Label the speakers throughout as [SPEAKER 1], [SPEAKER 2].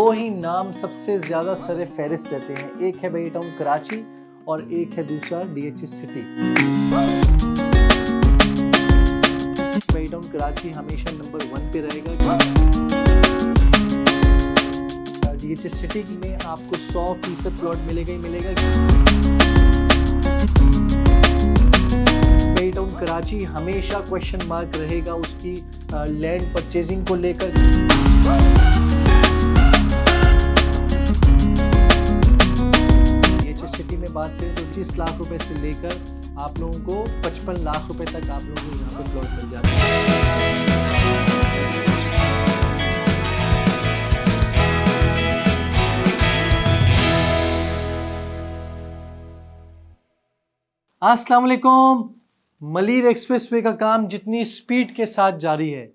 [SPEAKER 1] दो ही नाम सबसे ज्यादा सरे फहरिस्त रहते हैं, एक है बेई टाउन कराची और एक है दूसरा डीएचएस सिटी। बेई टाउन कराची हमेशा नंबर 1 पे रहेगा। डीएचएस सिटी में आपको 100% प्लॉट मिलेगा ही मिलेगा। बेई टाउन कराची हमेशा क्वेश्चन मार्क रहेगा उसकी लैंड परचेजिंग को लेकर। बात करें तो 25 लाख रुपए से लेकर आप लोगों को 55 लाख रुपए तक आप लोगों को यहाँ पर प्लॉट मिल जाता है। अस्सलाम वालेकुम। मलीर एक्सप्रेसवे का काम जितनी स्पीड के साथ जारी है,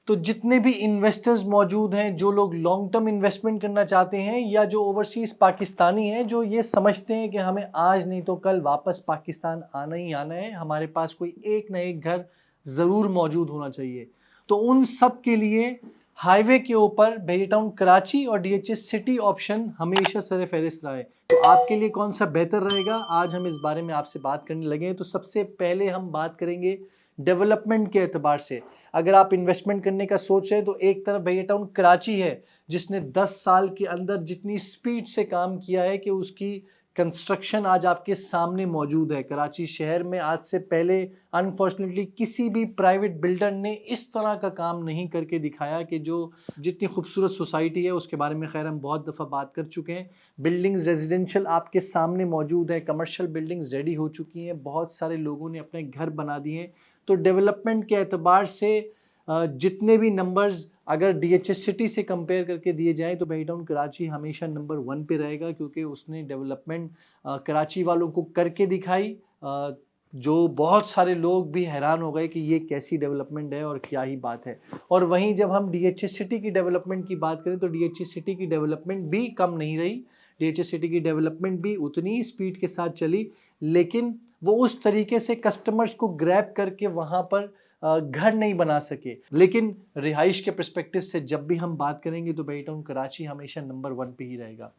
[SPEAKER 1] तो जितने भी इन्वेस्टर्स मौजूद हैं, जो लोग लॉन्ग टर्म इन्वेस्टमेंट करना चाहते हैं या जो ओवरसीज़ पाकिस्तानी हैं, जो ये समझते हैं कि हमें आज नहीं तो कल वापस पाकिस्तान आना ही आना है, हमारे पास कोई एक ना एक घर ज़रूर मौजूद होना चाहिए, तो उन सब के लिए हाईवे के ऊपर बेई टाउन कराची और डीएचएस सिटी ऑप्शन हमेशा सरे फहरिस्त रहा है। तो आपके लिए कौन सा बेहतर रहेगा, आज हम इस बारे में आपसे बात करने लगे हैं। तो सबसे पहले हम बात करेंगे डेवलपमेंट के एतबार से। अगर आप इन्वेस्टमेंट करने का सोच रहे हैं तो एक तरफ बेई टाउन कराची है, जिसने 10 साल के अंदर जितनी स्पीड से काम किया है कि उसकी कंस्ट्रक्शन आज आपके सामने मौजूद है। कराची शहर में आज से पहले अनफॉर्चुनेटली किसी भी प्राइवेट बिल्डर ने इस तरह का काम नहीं करके दिखाया कि जो जितनी खूबसूरत सोसाइटी है उसके बारे में खैर हम बहुत दफ़ा बात कर चुके हैं। बिल्डिंग्स रेजिडेंशियल आपके सामने मौजूद है, कमर्शियल बिल्डिंग्स रेडी हो चुकी हैं, बहुत सारे लोगों ने अपने घर बना दिए हैं। तो डेवलपमेंट के एतबार से जितने भी नंबर्स अगर डीएचएस सिटी से कंपेयर करके दिए जाएं तो बेई टाउन कराची हमेशा नंबर 1 पे रहेगा, क्योंकि उसने डेवलपमेंट कराची वालों को करके दिखाई, जो बहुत सारे लोग भी हैरान हो गए कि ये कैसी डेवलपमेंट है और क्या ही बात है। और वहीं जब हम डीएचएस सिटी की डेवलपमेंट की बात करें तो डीएचएस सिटी की डेवलपमेंट भी कम नहीं रही। डीएचएस सिटी की डेवलपमेंट भी उतनी ही स्पीड के साथ चली, लेकिन वो उस तरीके से कस्टमर्स को ग्रैब करके वहाँ पर घर नहीं बना सके। लेकिन रिहाइश के पर्सपेक्टिव से जब भी हम बात करेंगे तो बेई टाउन कराची हमेशा नंबर 1 पे ही रहेगा।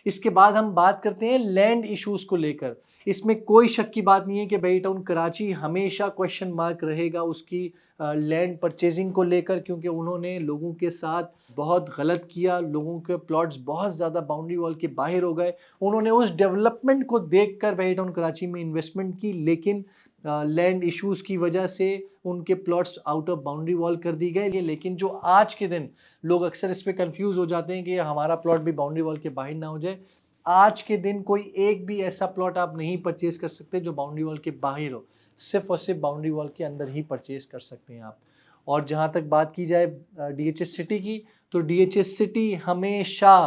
[SPEAKER 1] इसके बाद हम बात करते हैं लैंड इश्यूज़ को लेकर। इसमें कोई शक की बात नहीं है कि बेई टाउन कराची हमेशा क्वेश्चन मार्क रहेगा उसकी लैंड परचेजिंग को लेकर, क्योंकि उन्होंने लोगों के साथ बहुत गलत किया। लोगों के प्लॉट्स बहुत ज़्यादा बाउंड्री वॉल के बाहर हो गए। उन्होंने उस डेवलपमेंट को देखकर बेई टाउन कराची में इन्वेस्टमेंट की, लेकिन लैंड इश्यूज़ की वजह से उनके plots out of boundary wall कर दी गए। लेकिन जो आज के दिन लोग अक्सर इस पे कंफ्यूज हो जाते हैं कि हमारा प्लॉट भी बाउंड्री वॉल के बाहर ना हो जाए। आज के दिन कोई एक भी ऐसा प्लॉट आप नहीं परचेज कर सकते जो बाउंड्री वॉल के बाहर हो, सिर्फ और सिर्फ बाउंड्री वॉल के अंदर ही परचेज कर सकते हैं आप। और जहाँ तक बात की जाए डीएचएस सिटी की, तो डीएचएस सिटी हमेशा,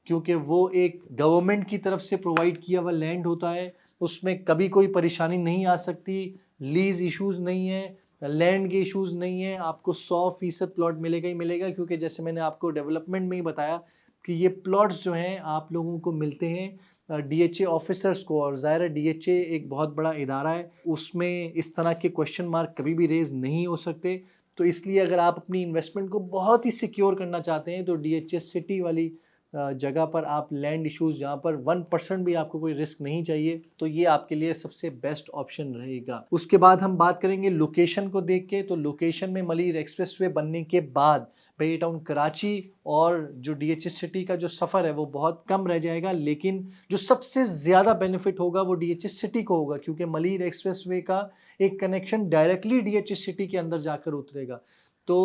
[SPEAKER 1] क्योंकि वो एक गवर्नमेंट की तरफ से प्रोवाइड किया हुआ लैंड होता है, उसमें कभी कोई परेशानी नहीं आ सकती। लीज इश्यूज़ नहीं है, लैंड के इश्यूज़ नहीं है, आपको 100% प्लॉट मिलेगा ही मिलेगा। क्योंकि जैसे मैंने आपको डेवलपमेंट में ही बताया कि ये प्लॉट्स जो हैं आप लोगों को मिलते हैं डीएचए ऑफिसर्स को, और ज़ाहिर है डीएचए एक बहुत बड़ा इदारा है, उसमें इस तरह के क्वेश्चन मार्क कभी भी रेज नहीं हो सकते। तो इसलिए अगर आप अपनी इन्वेस्टमेंट को बहुत ही सिक्योर करना चाहते हैं तो डीएचएस सिटी वाली जगह पर आप लैंड इश्यूज़ जहाँ पर 1% भी आपको कोई रिस्क नहीं चाहिए, तो ये आपके लिए सबसे बेस्ट ऑप्शन रहेगा। उसके बाद हम बात करेंगे लोकेशन को देख के। तो लोकेशन में मलीर एक्सप्रेसवे बनने के बाद बेई टाउन कराची और जो डीएचएस सिटी का जो सफ़र है वो बहुत कम रह जाएगा, लेकिन जो सबसे ज़्यादा बेनिफिट होगा वो डीएचएस सिटी को होगा, क्योंकि मलीर एक्सप्रेसवे का एक कनेक्शन डायरेक्टली डीएचएस सिटी के अंदर जाकर उतरेगा। तो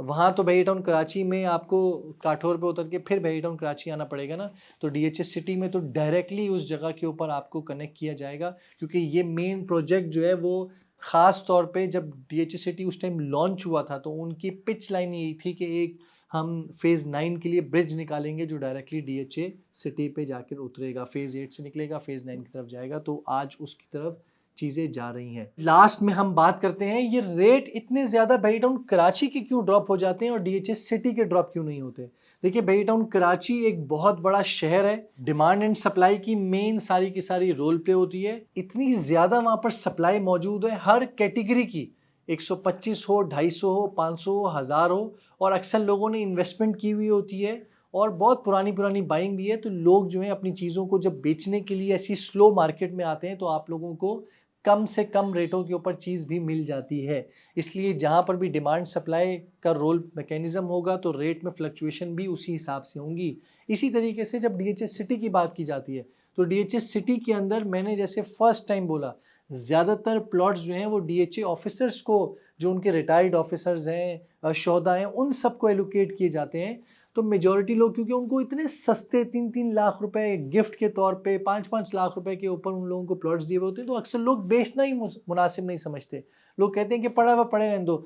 [SPEAKER 1] वहाँ तो बेई टाउन कराची में आपको काठौर पे उतर के फिर बेई टाउन कराची आना पड़ेगा ना, तो डीएचएस सिटी में तो डायरेक्टली उस जगह के ऊपर आपको कनेक्ट किया जाएगा। क्योंकि ये मेन प्रोजेक्ट जो है वो ख़ास तौर पे जब डीएचएस सिटी उस टाइम लॉन्च हुआ था तो उनकी पिच लाइन यही थी कि एक हम फेज़ 9 के लिए ब्रिज निकालेंगे जो डायरेक्टली डीएचए सिटी पे जाकर उतरेगा, फेज़ 8 से निकलेगा, फेज़ 9 की तरफ जाएगा। तो आज उसकी तरफ चीज़ें जा रही हैं। लास्ट में हम बात करते हैं ये रेट इतने ज़्यादा बेई टाउन कराची के क्यों ड्रॉप हो जाते हैं और डीएचएस सिटी के ड्रॉप क्यों नहीं होते। देखिए, बेई टाउन कराची एक बहुत बड़ा शहर है, डिमांड एंड सप्लाई की मेन सारी की सारी रोल प्ले होती है। इतनी ज़्यादा वहाँ पर सप्लाई मौजूद है हर कैटेगरी की, 125 हो, 250 हो, 500 हो, 1000 हो, और अक्सर लोगों ने इन्वेस्टमेंट की हुई होती है और बहुत पुरानी पुरानी बाइंग भी है, तो लोग जो है अपनी चीज़ों को जब बेचने के लिए ऐसी स्लो मार्केट में आते हैं तो आप लोगों को कम से कम रेटों के ऊपर चीज़ भी मिल जाती है। इसलिए जहाँ पर भी डिमांड सप्लाई का रोल मैकेनिज़्म होगा तो रेट में फ्लक्चुएशन भी उसी हिसाब से होंगी। इसी तरीके से जब डीएचएस सिटी की बात की जाती है तो डीएचएस सिटी के अंदर मैंने जैसे फर्स्ट टाइम बोला, ज़्यादातर प्लॉट्स जो हैं वो डीएचए ऑफिसर्स को, जो उनके रिटायर्ड ऑफिसर्स हैं, शोहदा हैं, उन सबको एलोकेट किए जाते हैं। तो मेजॉरिटी लोग, क्योंकि उनको इतने सस्ते 3-3 लाख रुपए गिफ्ट के तौर पे, 5-5 लाख रुपए के ऊपर उन लोगों को प्लॉट्स दिए हुए होते हैं, तो अक्सर लोग बेचना ही मुनासिब नहीं समझते। लोग कहते हैं कि पड़ा हुआ पड़े रहने दो।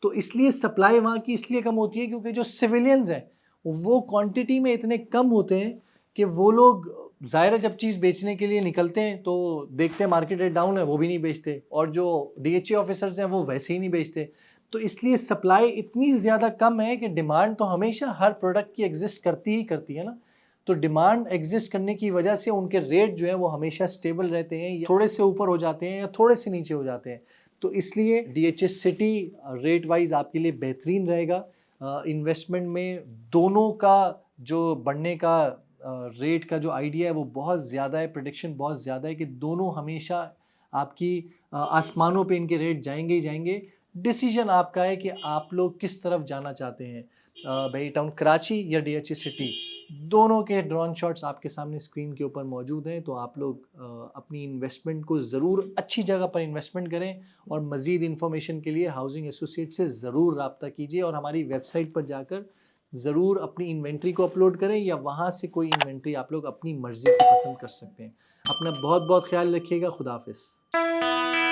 [SPEAKER 1] तो इसलिए सप्लाई वहाँ की इसलिए कम होती है क्योंकि जो सिविलियंस हैं वो क्वांटिटी में इतने कम होते हैं कि वो लोग ज़ाहिर है जब चीज़ बेचने के लिए निकलते हैं तो देखते हैं मार्केट रेट डाउन है, वो भी नहीं बेचते, और जो डीएचए ऑफिसर्स हैं वो वैसे ही नहीं बेचते। तो इसलिए सप्लाई इतनी ज़्यादा कम है कि डिमांड तो हमेशा हर प्रोडक्ट की एग्जिस्ट करती ही करती है ना। तो डिमांड एग्जिस्ट करने की वजह से उनके रेट जो है वो हमेशा स्टेबल रहते हैं, या थोड़े से ऊपर हो जाते हैं या थोड़े से नीचे हो जाते हैं। तो इसलिए डीएचएस सिटी रेट वाइज आपके लिए बेहतरीन रहेगा। इन्वेस्टमेंट में दोनों का जो बढ़ने का रेट का जो आइडिया है वो बहुत ज़्यादा है, प्रेडिक्शन बहुत ज़्यादा है कि दोनों हमेशा आपकी आसमानों पे इनके रेट जाएंगे ही जाएंगे। डिसीजन आपका है कि आप लोग किस तरफ जाना चाहते हैं, भाई टाउन कराची या डीएचए सिटी। दोनों के ड्रोन शॉट्स आपके सामने स्क्रीन के ऊपर मौजूद हैं। तो आप लोग अपनी इन्वेस्टमेंट को ज़रूर अच्छी जगह पर इन्वेस्टमेंट करें, और मज़ीद इन्फॉर्मेशन के लिए हाउसिंग एसोसिएट से ज़रूर रब्ता कीजिए, और हमारी वेबसाइट पर जाकर ज़रूर अपनी इन्वेंट्री को अपलोड करें, या वहाँ से कोई इन्वेंट्री आप लोग अपनी मर्ज़ी की पसंद कर सकते हैं। अपना बहुत बहुत ख्याल रखिएगा। खुदा हाफिज़।